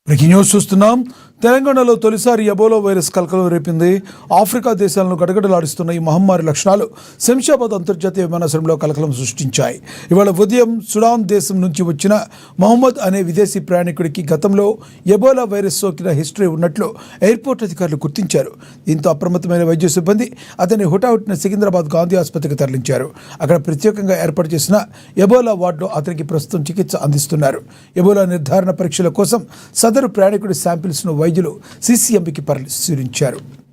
Breaking news చూస్తున్నాం. తెలంగాణలో తొలిసారి ఎబోలా వైరస్ కలకలం రేపింది. ఆఫ్రికా దేశాలను గడగడలాడిస్తున్న ఈ మహమ్మారి లక్షణాలు శంషాబాద్ అంతర్జాతీయ విమానాశ్రయంలో కలకలం సృష్టించాయి. ఇవాళ ఉదయం సుడాన్ దేశం నుంచి వచ్చిన మహమ్మద్ అనే విదేశీ ప్రయాణికుడికి గతంలో ఎబోలా వైరస్ సోకిన హిస్టరీ ఉన్నట్లు ఎయిర్పోర్ట్ అధికారులు గుర్తించారు. దీంతో అప్రమత్తమైన వైద్య సిబ్బంది అతన్ని హుటాహుటిన సికింద్రాబాద్ గాంధీ ఆసుపత్రికి తరలించారు. అక్కడ ప్రత్యేకంగా ఏర్పాటు చేసిన ఎబోలా వార్డులో అతనికి ప్రస్తుతం చికిత్స అందిస్తున్నారు. ఎబోలా నిర్ధారణ పరీక్షల కోసం సదరు ప్రయాణికుడి శాంపిల్స్ను వైద్యులు సిసిఎంబికి పరిశీలించారు.